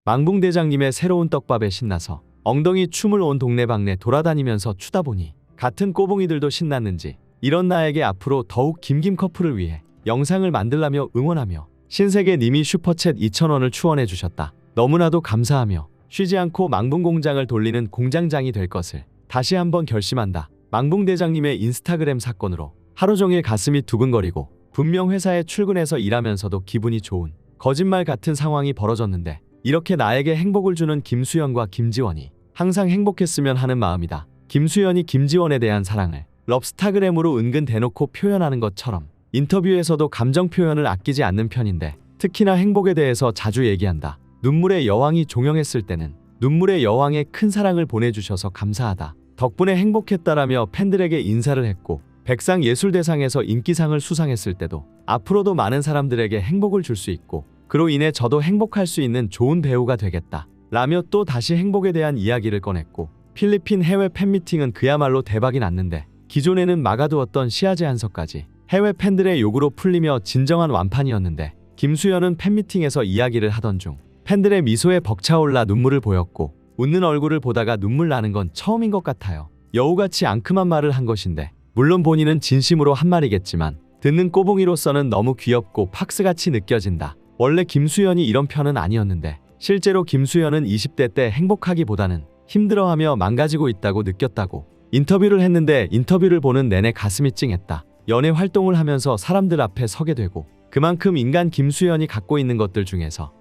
망붕대장님의 새로운 떡밥에 신나서 엉덩이 춤을 온 동네방네 돌아다니면서 추다 보니 같은 꼬붕이들도 신났는지 이런 나에게 앞으로 더욱 김김 커플을 위해 영상을 만들라며 응원하며 신세계님이 슈퍼챗 2,000원을 추원해 주셨다. 너무나도 감사하며 쉬지 않고 망붕공장을 돌리는 공장장이 될 것을 다시 한번 결심한다. 망붕대장님의 인스타그램 사건으로 하루 종일 가슴이 두근거리고 분명 회사에 출근해서 일하면서도 기분이 좋은 거짓말 같은 상황이 벌어졌는데 이렇게 나에게 행복을 주는 김수현과 김지원이 항상 행복했으면 하는 마음이다. 김수현이 김지원에 대한 사랑을 럽스타그램으로 은근 대놓고 표현하는 것처럼 인터뷰에서도 감정 표현을 아끼지 않는 편인데 특히나 행복에 대해서 자주 얘기한다. 눈물의 여왕이 종영했을 때는 눈물의 여왕의 큰 사랑을 보내주셔서 감사하다. 덕분에 행복했다라며 팬들에게 인사를 했고 백상예술대상에서 인기상을 수상했을 때도 앞으로도 많은 사람들에게 행복을 줄 수 있고 그로 인해 저도 행복할 수 있는 좋은 배우가 되겠다 라며 또 다시 행복에 대한 이야기를 꺼냈고 필리핀 해외 팬미팅은 그야말로 대박이 났는데 기존에는 막아두었던 시야 제한서까지 해외 팬들의 요구로 풀리며 진정한 완판이었는데 김수현은 팬미팅에서 이야기를 하던 중 팬들의 미소에 벅차올라 눈물을 보였고 웃는 얼굴을 보다가 눈물 나는 건 처음인 것 같아요. 여우같이 앙큼한 말을 한 것인데 물론 본인은 진심으로 한 말이겠지만 듣는 꼬붕이로서는 너무 귀엽고 팍스같이 느껴진다. 원래 김수현이 이런 편은 아니었는데 실제로 김수현은 20대 때 행복하기보다는 힘들어하며 망가지고 있다고 느꼈다고 인터뷰를 했는데 인터뷰를 보는 내내 가슴이 찡했다. 연애 활동을 하면서 사람들 앞에 서게 되고 그만큼 인간 김수현이 갖고 있는 것들 중에서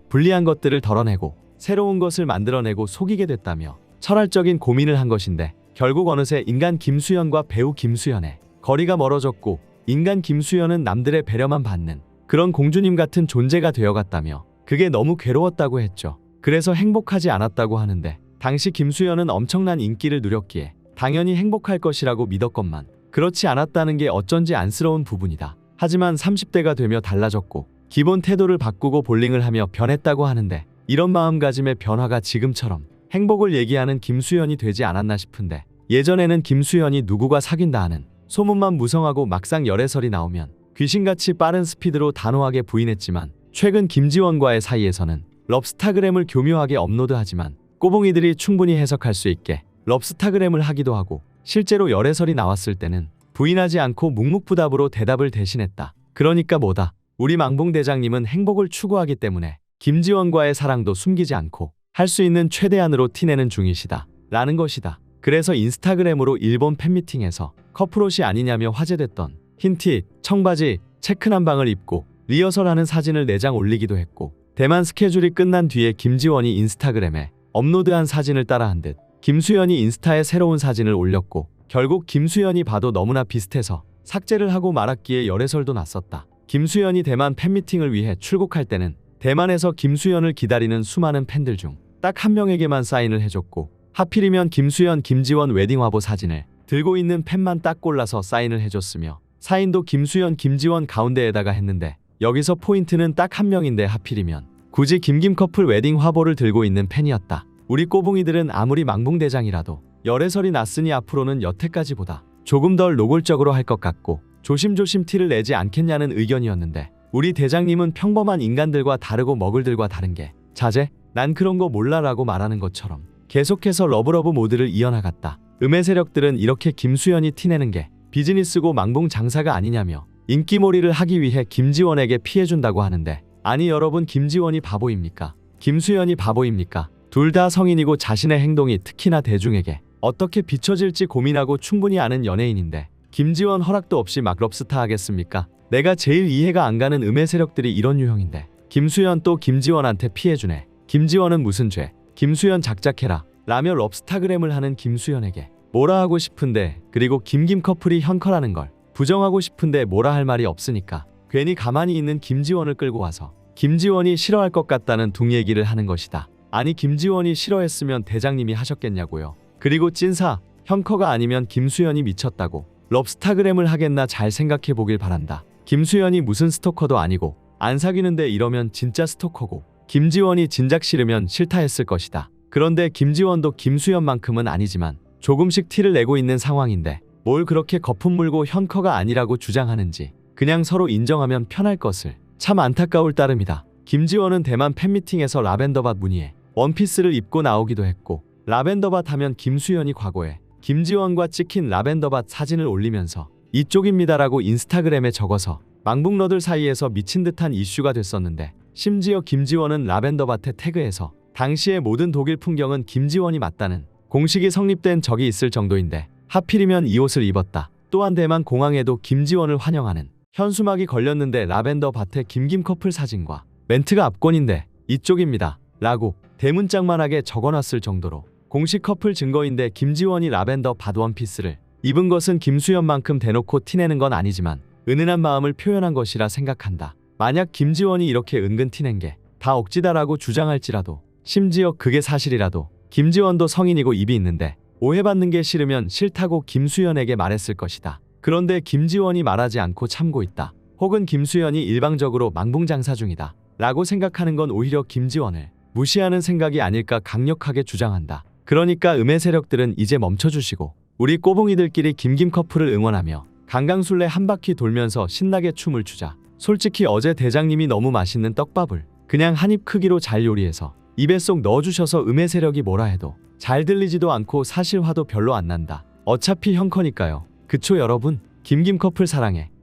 불리한 것들을 덜어내고 새로운 것을 만들어내고 속이게 됐다며 철학적인 고민을 한 것인데 결국 어느새 인간 김수현과 배우 김수현의 거리가 멀어졌고 인간 김수현은 남들의 배려만 받는 그런 공주님 같은 존재가 되어갔다며 그게 너무 괴로웠다고 했죠. 그래서 행복하지 않았다고 하는데 당시 김수현은 엄청난 인기를 누렸기에 당연히 행복할 것이라고 믿었건만 그렇지 않았다는 게 어쩐지 안쓰러운 부분이다. 하지만 30대가 되며 달라졌고 기본 태도를 바꾸고 볼링을 하며 변했다고 하는데 이런 마음가짐의 변화가 지금처럼 행복을 얘기하는 김수현이 되지 않았나 싶은데 예전에는 김수현이 누구가 사귄다 하는 소문만 무성하고 막상 열애설이 나오면 귀신같이 빠른 스피드로 단호하게 부인했지만 최근 김지원과의 사이에서는 럽스타그램을 교묘하게 업로드하지만 꼬붕이들이 충분히 해석할 수 있게 럽스타그램을 하기도 하고 실제로 열애설이 나왔을 때는 부인하지 않고 묵묵부답으로 대답을 대신했다. 그러니까 뭐다. 우리 망붕대장님은 행복을 추구하기 때문에 김지원과의 사랑도 숨기지 않고 할 수 있는 최대한으로 티내는 중이시다 라는 것이다. 그래서 인스타그램으로 일본 팬미팅에서 커플옷이 아니냐며 화제됐던 흰티, 청바지, 체크남방을 입고 리허설하는 사진을 4장 올리기도 했고 대만 스케줄이 끝난 뒤에 김지원이 인스타그램에 업로드한 사진을 따라한 듯 김수현이 인스타에 새로운 사진을 올렸고 결국 김수현이 봐도 너무나 비슷해서 삭제를 하고 말았기에 열애설도 났었다. 김수현이 대만 팬미팅을 위해 출국할 때는 대만에서 김수현을 기다리는 수많은 팬들 중 딱 한 명에게만 사인을 해줬고 하필이면 김수현 김지원 웨딩 화보 사진을 들고 있는 팬만 딱 골라서 사인을 해줬으며 사인도 김수현 김지원 가운데에다가 했는데 여기서 포인트는 딱 한 명인데 하필이면 굳이 김김 커플 웨딩 화보를 들고 있는 팬이었다. 우리 꼬붕이들은 아무리 망붕대장이라도 열애설이 났으니 앞으로는 여태까지보다 조금 덜 노골적으로 할 것 같고 조심조심 티를 내지 않겠냐는 의견이었는데 우리 대장님은 평범한 인간들과 다르고 먹을들과 다른 게 자제? 난 그런 거 몰라라고 말하는 것처럼 계속해서 러브러브 모드를 이어나갔다. 음의 세력들은 이렇게 김수현이 티내는 게 비즈니스고 망붕 장사가 아니냐며 인기몰이를 하기 위해 김지원에게 피해준다고 하는데 아니 여러분 김지원이 바보입니까? 김수현이 바보입니까? 둘 다 성인이고 자신의 행동이 특히나 대중에게 어떻게 비춰질지 고민하고 충분히 아는 연예인인데 김지원 허락도 없이 막 럽스타 하겠습니까? 내가 제일 이해가 안 가는 음의 세력들이 이런 유형인데 김수현 또 김지원한테 피해주네. 김지원은 무슨 죄? 김수현 작작해라 라며 럽스타그램을 하는 김수현에게 뭐라 하고 싶은데 그리고 김김 커플이 현커라는 걸 부정하고 싶은데 뭐라 할 말이 없으니까 괜히 가만히 있는 김지원을 끌고 와서 김지원이 싫어할 것 같다는 둥 얘기를 하는 것이다. 아니 김지원이 싫어했으면 대장님이 하셨겠냐고요. 그리고 찐사 현커가 아니면 김수현이 미쳤다고 럽스타그램을 하겠나 잘 생각해 보길 바란다. 김수현이 무슨 스토커도 아니고 안 사귀는데 이러면 진짜 스토커고 김지원이 진작 싫으면 싫다 했을 것이다. 그런데 김지원도 김수현만큼은 아니지만 조금씩 티를 내고 있는 상황인데 뭘 그렇게 거품 물고 현커가 아니라고 주장하는지 그냥 서로 인정하면 편할 것을 참 안타까울 따름이다. 김지원은 대만 팬미팅에서 라벤더밭 무늬에 원피스를 입고 나오기도 했고, 라벤더밭 하면 김수현이 과거에 김지원과 찍힌 라벤더밭 사진을 올리면서 이쪽입니다라고 인스타그램에 적어서 망북러들 사이에서 미친 듯한 이슈가 됐었는데, 심지어 김지원은 라벤더밭에 태그해서 당시의 모든 독일 풍경은 김지원이 맞다는 공식이 성립된 적이 있을 정도인데, 하필이면 이 옷을 입었다. 또한 대만 공항에도 김지원을 환영하는 현수막이 걸렸는데 라벤더밭의 김김 커플 사진과 멘트가 압권인데 이쪽입니다 라고 대문짝만하게 적어놨을 정도로 공식 커플 증거인데, 김지원이 라벤더밭 원피스를 입은 것은 김수현만큼 대놓고 티내는 건 아니지만 은은한 마음을 표현한 것이라 생각한다. 만약 김지원이 이렇게 은근 티낸 게 다 억지다라고 주장할지라도, 심지어 그게 사실이라도 김지원도 성인이고 입이 있는데 오해받는 게 싫으면 싫다고 김수현에게 말했을 것이다. 그런데 김지원이 말하지 않고 참고 있다. 혹은 김수현이 일방적으로 망봉장사 중이다 라고 생각하는 건 오히려 김지원을 무시하는 생각이 아닐까 강력하게 주장한다. 그러니까 음해 세력들은 이제 멈춰주시고 우리 꼬봉이들끼리 김김 커플을 응원하며 강강술래 한 바퀴 돌면서 신나게 춤을 추자. 솔직히 어제 대장님이 너무 맛있는 떡밥을 그냥 한 입 크기로 잘 요리해서 입에 쏙 넣어주셔서 음해 세력이 뭐라 해도 잘 들리지도 않고 사실 화도 별로 안 난다. 어차피 형 커니까요. 그쵸 여러분? 김김 커플 사랑해.